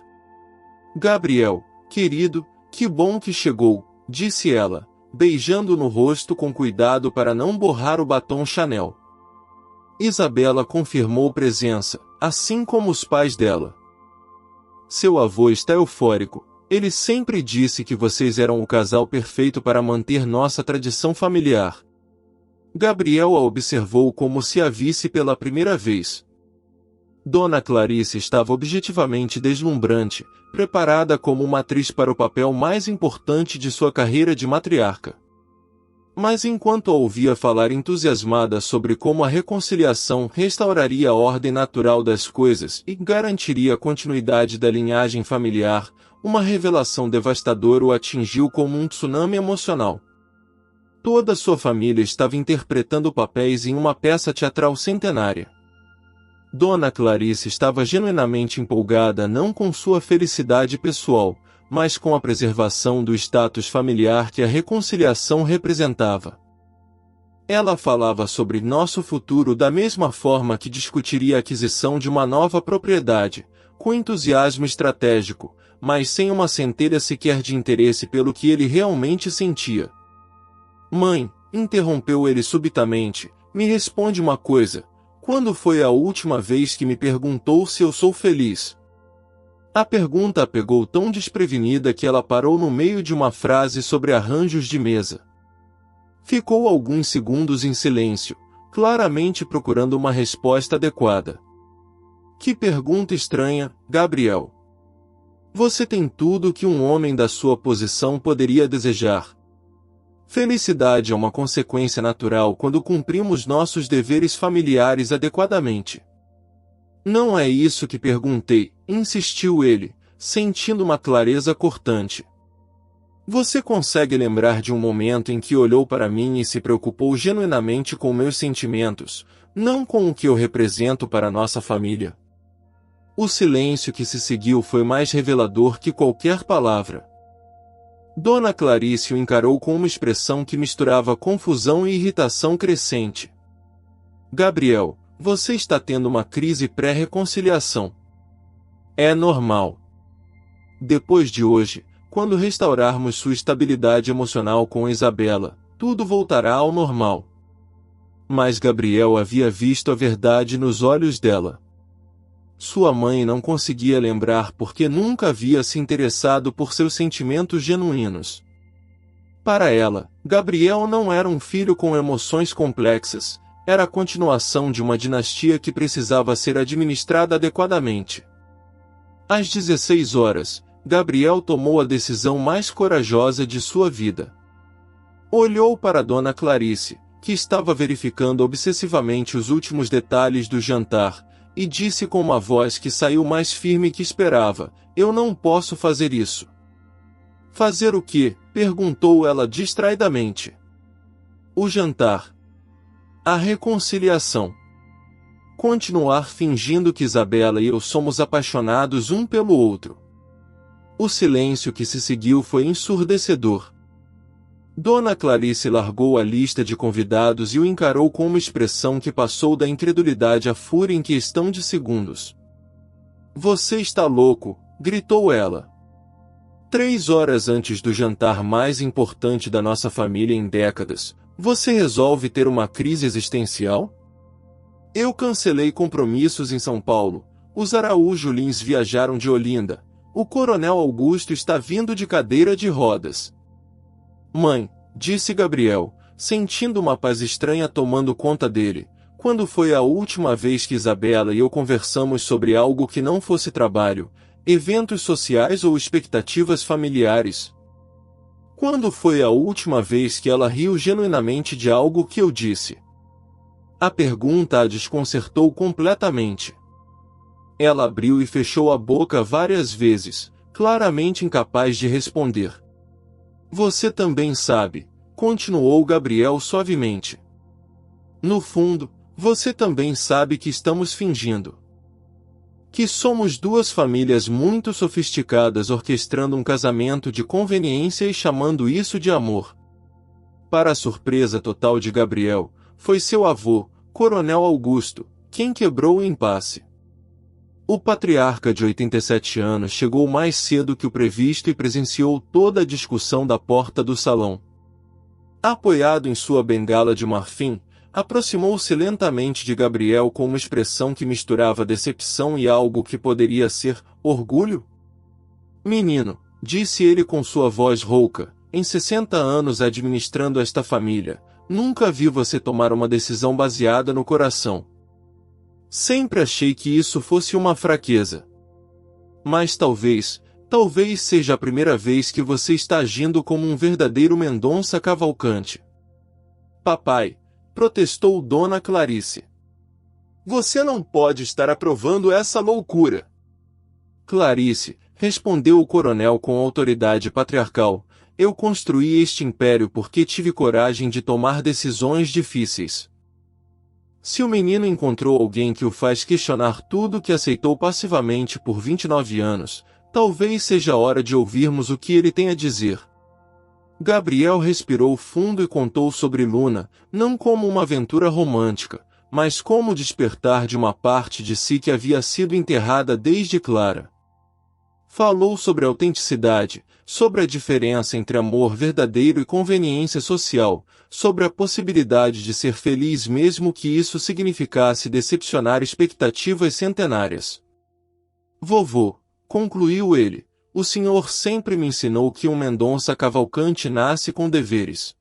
Gabriel, querido, que bom que chegou, disse ela, beijando no rosto com cuidado para não borrar o batom Chanel. Isabela confirmou presença, assim como os pais dela. Seu avô está eufórico. Ele sempre disse que vocês eram o casal perfeito para manter nossa tradição familiar. Gabriel a observou como se a visse pela primeira vez. Dona Clarice estava objetivamente deslumbrante, preparada como uma atriz para o papel mais importante de sua carreira de matriarca. Mas enquanto a ouvia falar entusiasmada sobre como a reconciliação restauraria a ordem natural das coisas e garantiria a continuidade da linhagem familiar, uma revelação devastadora o atingiu como um tsunami emocional. Toda sua família estava interpretando papéis em uma peça teatral centenária. Dona Clarice estava genuinamente empolgada não com sua felicidade pessoal, mas com a preservação do status familiar que a reconciliação representava. Ela falava sobre nosso futuro da mesma forma que discutiria a aquisição de uma nova propriedade, com entusiasmo estratégico, mas sem uma centelha sequer de interesse pelo que ele realmente sentia. Mãe, interrompeu ele subitamente, me responde uma coisa. Quando foi a última vez que me perguntou se eu sou feliz? A pergunta a pegou tão desprevenida que ela parou no meio de uma frase sobre arranjos de mesa. Ficou alguns segundos em silêncio, claramente procurando uma resposta adequada. Que pergunta estranha, Gabriel. Você tem tudo que um homem da sua posição poderia desejar. Felicidade é uma consequência natural quando cumprimos nossos deveres familiares adequadamente. Não é isso que perguntei, insistiu ele, sentindo uma clareza cortante. Você consegue lembrar de um momento em que olhou para mim e se preocupou genuinamente com meus sentimentos, não com o que eu represento para nossa família? O silêncio que se seguiu foi mais revelador que qualquer palavra. Dona Clarice o encarou com uma expressão que misturava confusão e irritação crescente. Gabriel, você está tendo uma crise pré-reconciliação. É normal. Depois de hoje, quando restaurarmos sua estabilidade emocional com Isabela, tudo voltará ao normal. Mas Gabriel havia visto a verdade nos olhos dela. Sua mãe não conseguia lembrar porque nunca havia se interessado por seus sentimentos genuínos. Para ela, Gabriel não era um filho com emoções complexas, era a continuação de uma dinastia que precisava ser administrada adequadamente. Às 16 horas, Gabriel tomou a decisão mais corajosa de sua vida. Olhou para Dona Clarice, que estava verificando obsessivamente os últimos detalhes do jantar, e disse com uma voz que saiu mais firme que esperava: eu não posso fazer isso. Fazer o quê? Perguntou ela distraidamente. O jantar. A reconciliação. Continuar fingindo que Isabela e eu somos apaixonados um pelo outro. O silêncio que se seguiu foi ensurdecedor. Dona Clarice largou a lista de convidados e o encarou com uma expressão que passou da incredulidade à fúria em questão de segundos. Você está louco, gritou ela. 3 horas antes do jantar mais importante da nossa família em décadas, você resolve ter uma crise existencial? Eu cancelei compromissos em São Paulo, os Araújo Lins viajaram de Olinda, o Coronel Augusto está vindo de cadeira de rodas. Mãe, disse Gabriel, sentindo uma paz estranha tomando conta dele, quando foi a última vez que Isabela e eu conversamos sobre algo que não fosse trabalho, eventos sociais ou expectativas familiares? Quando foi a última vez que ela riu genuinamente de algo que eu disse? A pergunta a desconcertou completamente. Ela abriu e fechou a boca várias vezes, claramente incapaz de responder. Você também sabe, continuou Gabriel suavemente. No fundo, você também sabe que estamos fingindo. Que somos duas famílias muito sofisticadas orquestrando um casamento de conveniência e chamando isso de amor. Para a surpresa total de Gabriel, foi seu avô, Coronel Augusto, quem quebrou o impasse. O patriarca de 87 anos chegou mais cedo que o previsto e presenciou toda a discussão da porta do salão. Apoiado em sua bengala de marfim, aproximou-se lentamente de Gabriel com uma expressão que misturava decepção e algo que poderia ser orgulho. Menino, disse ele com sua voz rouca, em 60 anos administrando esta família, nunca vi você tomar uma decisão baseada no coração. Sempre achei que isso fosse uma fraqueza. Mas talvez seja a primeira vez que você está agindo como um verdadeiro Mendonça Cavalcante. Papai, protestou Dona Clarice. Você não pode estar aprovando essa loucura. Clarice, respondeu o coronel com autoridade patriarcal, eu construí este império porque tive coragem de tomar decisões difíceis. Se o menino encontrou alguém que o faz questionar tudo que aceitou passivamente por 29 anos, talvez seja a hora de ouvirmos o que ele tem a dizer. Gabriel respirou fundo e contou sobre Luna, não como uma aventura romântica, mas como o despertar de uma parte de si que havia sido enterrada desde Clara. Falou sobre autenticidade, sobre a diferença entre amor verdadeiro e conveniência social, sobre a possibilidade de ser feliz mesmo que isso significasse decepcionar expectativas centenárias. Vovô, concluiu ele, o senhor sempre me ensinou que um Mendonça Cavalcante nasce com deveres.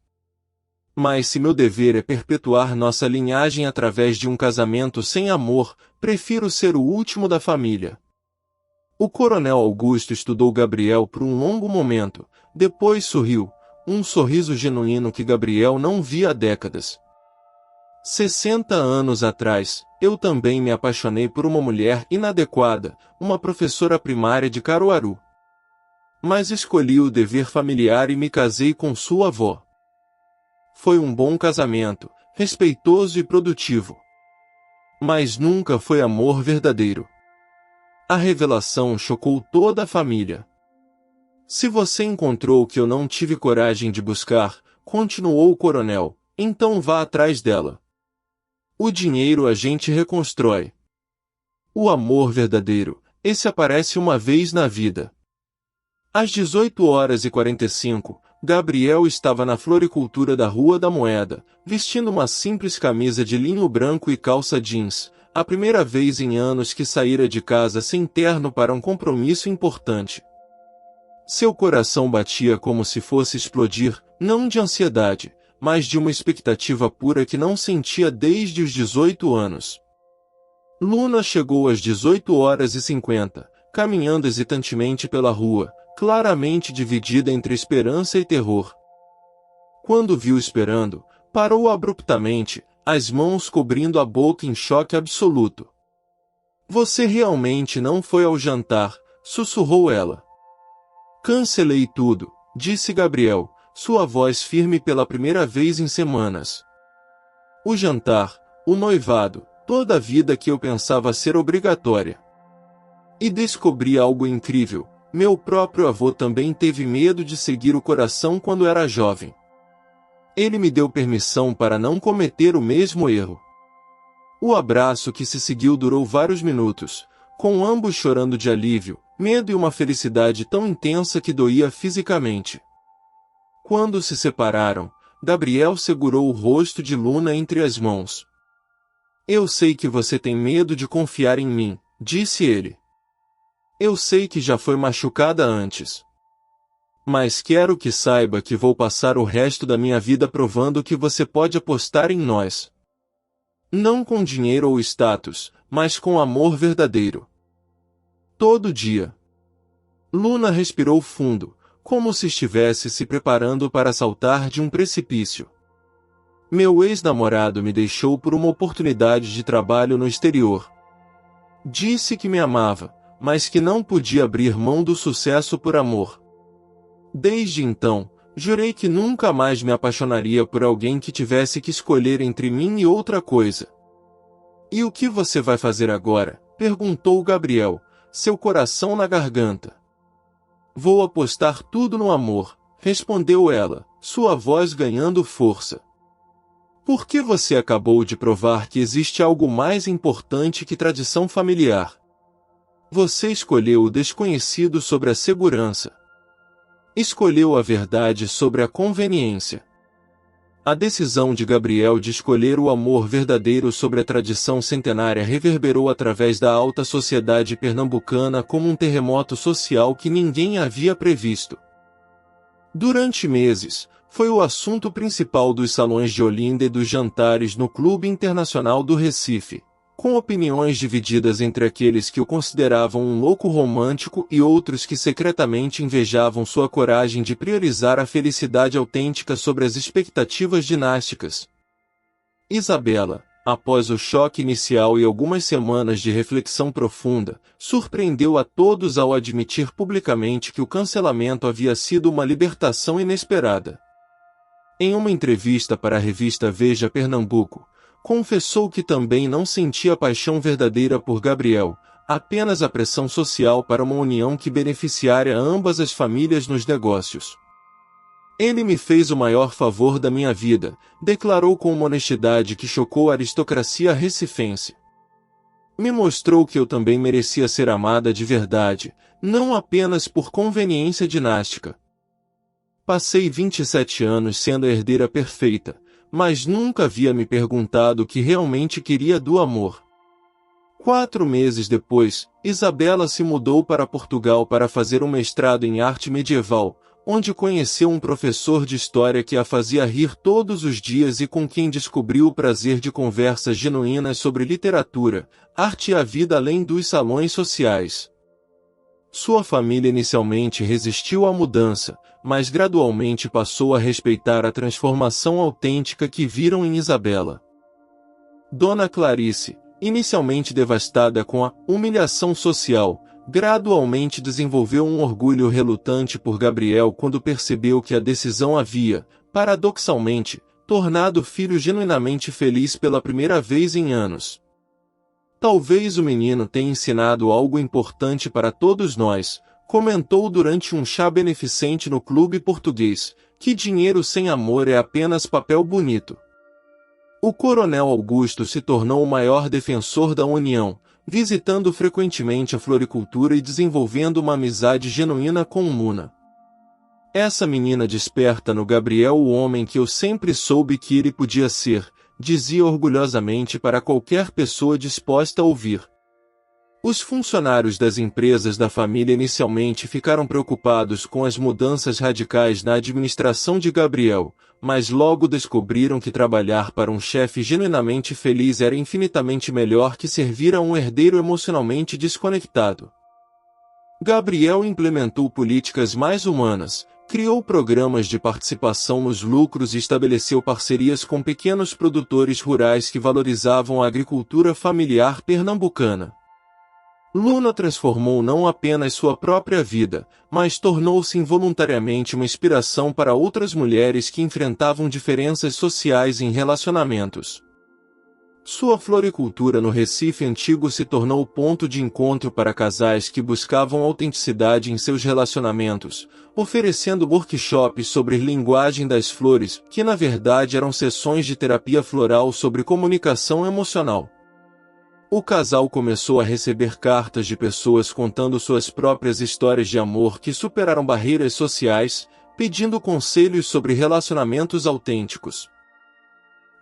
Mas se meu dever é perpetuar nossa linhagem através de um casamento sem amor, prefiro ser o último da família. O coronel Augusto estudou Gabriel por um longo momento, depois sorriu, um sorriso genuíno que Gabriel não via há décadas. 60 anos atrás, eu também me apaixonei por uma mulher inadequada, uma professora primária de Caruaru. Mas escolhi o dever familiar e me casei com sua avó. Foi um bom casamento, respeitoso e produtivo. Mas nunca foi amor verdadeiro. A revelação chocou toda a família. Se você encontrou o que eu não tive coragem de buscar, continuou o coronel, então vá atrás dela. O dinheiro a gente reconstrói. O amor verdadeiro, esse aparece uma vez na vida. Às 18h45, Gabriel estava na floricultura da Rua da Moeda, vestindo uma simples camisa de linho branco e calça jeans, a primeira vez em anos que saíra de casa sem terno para um compromisso importante. Seu coração batia como se fosse explodir, não de ansiedade, mas de uma expectativa pura que não sentia desde os 18 anos. Luna chegou às 18h50, caminhando hesitantemente pela rua, claramente dividida entre esperança e terror. Quando viu esperando, parou abruptamente, as mãos cobrindo a boca em choque absoluto. Você realmente não foi ao jantar, sussurrou ela. Cancelei tudo, disse Gabriel, sua voz firme pela primeira vez em semanas. O jantar, o noivado, toda a vida que eu pensava ser obrigatória. E descobri algo incrível. Meu próprio avô também teve medo de seguir o coração quando era jovem. Ele me deu permissão para não cometer o mesmo erro. O abraço que se seguiu durou vários minutos, com ambos chorando de alívio, medo e uma felicidade tão intensa que doía fisicamente. Quando se separaram, Gabriel segurou o rosto de Luna entre as mãos. Eu sei que você tem medo de confiar em mim, disse ele. Eu sei que já foi machucada antes. Mas quero que saiba que vou passar o resto da minha vida provando que você pode apostar em nós. Não com dinheiro ou status, mas com amor verdadeiro. Todo dia. Luna respirou fundo, como se estivesse se preparando para saltar de um precipício. Meu ex-namorado me deixou por uma oportunidade de trabalho no exterior. Disse que me amava, mas que não podia abrir mão do sucesso por amor. Desde então, jurei que nunca mais me apaixonaria por alguém que tivesse que escolher entre mim e outra coisa. E o que você vai fazer agora? Perguntou Gabriel, seu coração na garganta. Vou apostar tudo no amor, respondeu ela, sua voz ganhando força. Por que você acabou de provar que existe algo mais importante que tradição familiar? Você escolheu o desconhecido sobre a segurança. Escolheu a verdade sobre a conveniência. A decisão de Gabriel de escolher o amor verdadeiro sobre a tradição centenária reverberou através da alta sociedade pernambucana como um terremoto social que ninguém havia previsto. Durante meses, foi o assunto principal dos salões de Olinda e dos jantares no Clube Internacional do Recife, com opiniões divididas entre aqueles que o consideravam um louco romântico e outros que secretamente invejavam sua coragem de priorizar a felicidade autêntica sobre as expectativas dinásticas. Isabela, após o choque inicial e algumas semanas de reflexão profunda, surpreendeu a todos ao admitir publicamente que o cancelamento havia sido uma libertação inesperada. Em uma entrevista para a revista Veja Pernambuco, confessou que também não sentia paixão verdadeira por Gabriel, apenas a pressão social para uma união que beneficiaria ambas as famílias nos negócios. Ele me fez o maior favor da minha vida, declarou com uma honestidade que chocou a aristocracia recifense. Me mostrou que eu também merecia ser amada de verdade, não apenas por conveniência dinástica. Passei 27 anos sendo a herdeira perfeita, mas nunca havia me perguntado o que realmente queria do amor. 4 meses depois, Isabela se mudou para Portugal para fazer um mestrado em arte medieval, onde conheceu um professor de história que a fazia rir todos os dias e com quem descobriu o prazer de conversas genuínas sobre literatura, arte e a vida além dos salões sociais. Sua família inicialmente resistiu à mudança, mas gradualmente passou a respeitar a transformação autêntica que viram em Isabela. Dona Clarice, inicialmente devastada com a humilhação social, gradualmente desenvolveu um orgulho relutante por Gabriel quando percebeu que a decisão havia, paradoxalmente, tornado o filho genuinamente feliz pela primeira vez em anos. Talvez o menino tenha ensinado algo importante para todos nós, comentou durante um chá beneficente no clube português, que dinheiro sem amor é apenas papel bonito. O coronel Augusto se tornou o maior defensor da união, visitando frequentemente a floricultura e desenvolvendo uma amizade genuína com Luna. Essa menina desperta no Gabriel o homem que eu sempre soube que ele podia ser, dizia orgulhosamente para qualquer pessoa disposta a ouvir. Os funcionários das empresas da família inicialmente ficaram preocupados com as mudanças radicais na administração de Gabriel, mas logo descobriram que trabalhar para um chefe genuinamente feliz era infinitamente melhor que servir a um herdeiro emocionalmente desconectado. Gabriel implementou políticas mais humanas, criou programas de participação nos lucros e estabeleceu parcerias com pequenos produtores rurais que valorizavam a agricultura familiar pernambucana. Luna transformou não apenas sua própria vida, mas tornou-se involuntariamente uma inspiração para outras mulheres que enfrentavam diferenças sociais em relacionamentos. Sua floricultura no Recife Antigo se tornou o ponto de encontro para casais que buscavam autenticidade em seus relacionamentos, oferecendo workshops sobre linguagem das flores, que na verdade eram sessões de terapia floral sobre comunicação emocional. O casal começou a receber cartas de pessoas contando suas próprias histórias de amor que superaram barreiras sociais, pedindo conselhos sobre relacionamentos autênticos.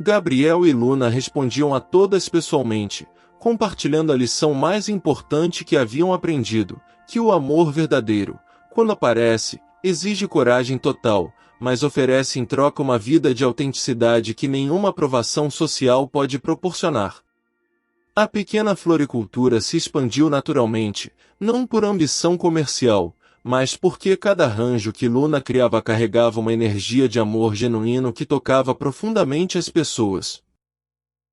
Gabriel e Luna respondiam a todas pessoalmente, compartilhando a lição mais importante que haviam aprendido, que o amor verdadeiro, quando aparece, exige coragem total, mas oferece em troca uma vida de autenticidade que nenhuma aprovação social pode proporcionar. A pequena floricultura se expandiu naturalmente, não por ambição comercial, mas porque cada arranjo que Luna criava carregava uma energia de amor genuíno que tocava profundamente as pessoas.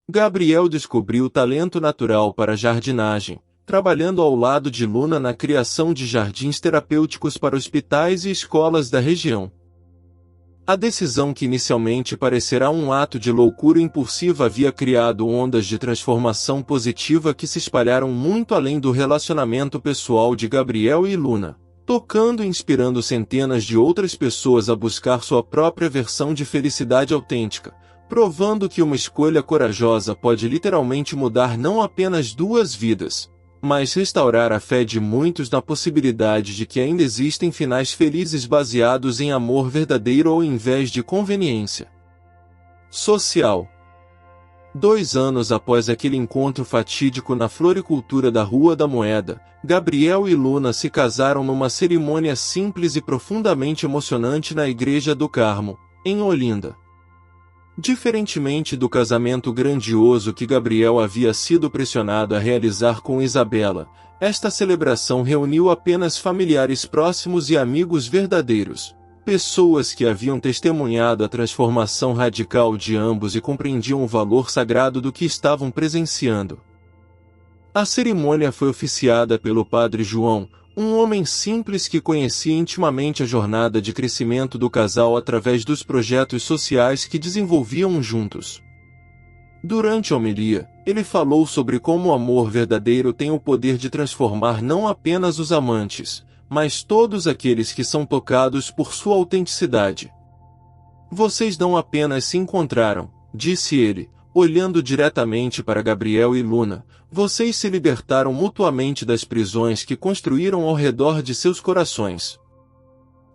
Gabriel descobriu talento natural para a jardinagem, trabalhando ao lado de Luna na criação de jardins terapêuticos para hospitais e escolas da região. A decisão que inicialmente parecerá um ato de loucura impulsiva havia criado ondas de transformação positiva que se espalharam muito além do relacionamento pessoal de Gabriel e Luna, tocando e inspirando centenas de outras pessoas a buscar sua própria versão de felicidade autêntica, provando que uma escolha corajosa pode literalmente mudar não apenas 2 vidas, mas restaurar a fé de muitos na possibilidade de que ainda existem finais felizes baseados em amor verdadeiro ao invés de conveniência social. 2 anos após aquele encontro fatídico na floricultura da Rua da Moeda, Gabriel e Luna se casaram numa cerimônia simples e profundamente emocionante na Igreja do Carmo, em Olinda. Diferentemente do casamento grandioso que Gabriel havia sido pressionado a realizar com Isabela, esta celebração reuniu apenas familiares próximos e amigos verdadeiros, pessoas que haviam testemunhado a transformação radical de ambos e compreendiam o valor sagrado do que estavam presenciando. A cerimônia foi oficiada pelo Padre João, um homem simples que conhecia intimamente a jornada de crescimento do casal através dos projetos sociais que desenvolviam juntos. Durante a homilia, ele falou sobre como o amor verdadeiro tem o poder de transformar não apenas os amantes, mas todos aqueles que são tocados por sua autenticidade. Vocês não apenas se encontraram, disse ele, olhando diretamente para Gabriel e Luna, vocês se libertaram mutuamente das prisões que construíram ao redor de seus corações.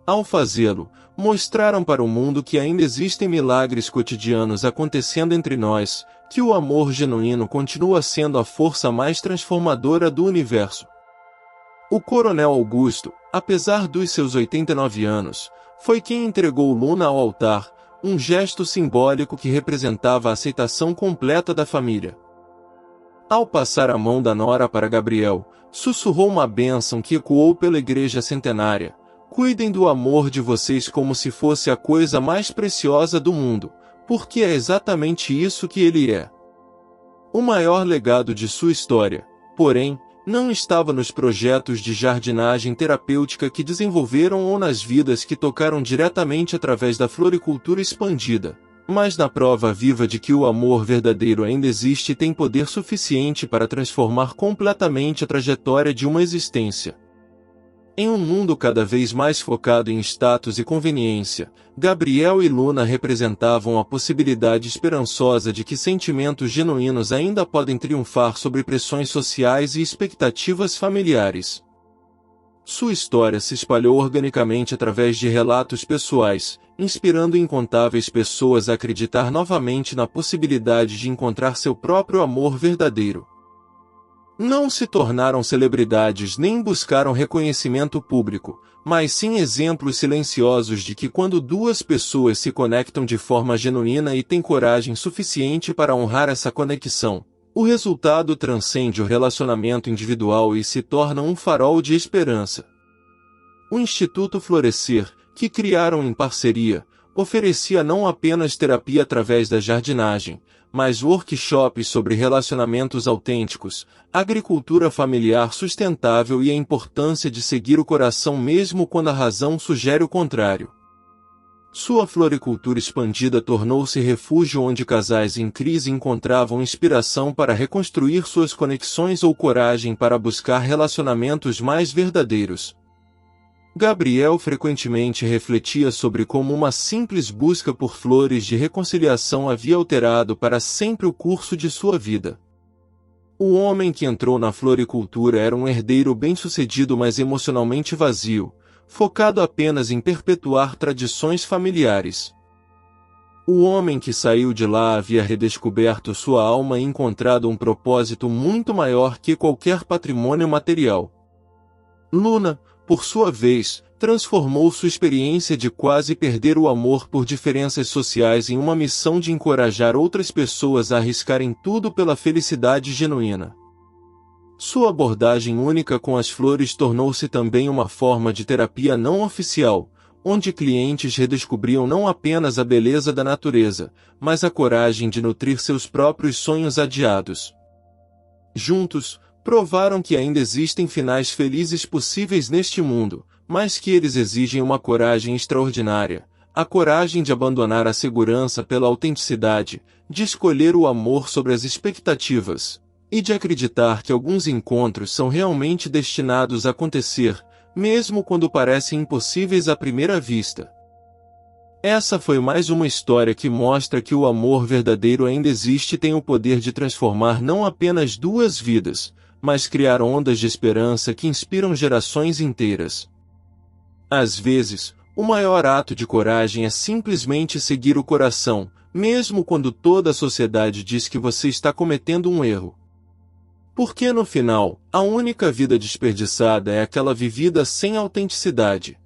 Ao fazê-lo, mostraram para o mundo que ainda existem milagres cotidianos acontecendo entre nós, que o amor genuíno continua sendo a força mais transformadora do universo. O Coronel Augusto, apesar dos seus 89 anos, foi quem entregou Luna ao altar, um gesto simbólico que representava a aceitação completa da família. Ao passar a mão da nora para Gabriel, sussurrou uma bênção que ecoou pela igreja centenária: cuidem do amor de vocês como se fosse a coisa mais preciosa do mundo, porque é exatamente isso que ele é. O maior legado de sua história, porém, não estava nos projetos de jardinagem terapêutica que desenvolveram ou nas vidas que tocaram diretamente através da floricultura expandida, mas na prova viva de que o amor verdadeiro ainda existe e tem poder suficiente para transformar completamente a trajetória de uma existência. Em um mundo cada vez mais focado em status e conveniência, Gabriel e Luna representavam a possibilidade esperançosa de que sentimentos genuínos ainda podem triunfar sobre pressões sociais e expectativas familiares. Sua história se espalhou organicamente através de relatos pessoais, inspirando incontáveis pessoas a acreditar novamente na possibilidade de encontrar seu próprio amor verdadeiro. Não se tornaram celebridades nem buscaram reconhecimento público, mas sim exemplos silenciosos de que quando duas pessoas se conectam de forma genuína e têm coragem suficiente para honrar essa conexão, o resultado transcende o relacionamento individual e se torna um farol de esperança. O Instituto Florescer, que criaram em parceria, oferecia não apenas terapia através da jardinagem, mas workshops sobre relacionamentos autênticos, agricultura familiar sustentável e a importância de seguir o coração mesmo quando a razão sugere o contrário. Sua floricultura expandida tornou-se refúgio onde casais em crise encontravam inspiração para reconstruir suas conexões ou coragem para buscar relacionamentos mais verdadeiros. Gabriel frequentemente refletia sobre como uma simples busca por flores de reconciliação havia alterado para sempre o curso de sua vida. O homem que entrou na floricultura era um herdeiro bem-sucedido, mas emocionalmente vazio, focado apenas em perpetuar tradições familiares. O homem que saiu de lá havia redescoberto sua alma e encontrado um propósito muito maior que qualquer patrimônio material. Luna, por sua vez, transformou sua experiência de quase perder o amor por diferenças sociais em uma missão de encorajar outras pessoas a arriscarem tudo pela felicidade genuína. Sua abordagem única com as flores tornou-se também uma forma de terapia não oficial, onde clientes redescobriam não apenas a beleza da natureza, mas a coragem de nutrir seus próprios sonhos adiados. Juntos, provaram que ainda existem finais felizes possíveis neste mundo, mas que eles exigem uma coragem extraordinária, a coragem de abandonar a segurança pela autenticidade, de escolher o amor sobre as expectativas, e de acreditar que alguns encontros são realmente destinados a acontecer, mesmo quando parecem impossíveis à primeira vista. Essa foi mais uma história que mostra que o amor verdadeiro ainda existe e tem o poder de transformar não apenas duas vidas, mas criar ondas de esperança que inspiram gerações inteiras. Às vezes, o maior ato de coragem é simplesmente seguir o coração, mesmo quando toda a sociedade diz que você está cometendo um erro. Porque no final, a única vida desperdiçada é aquela vivida sem autenticidade.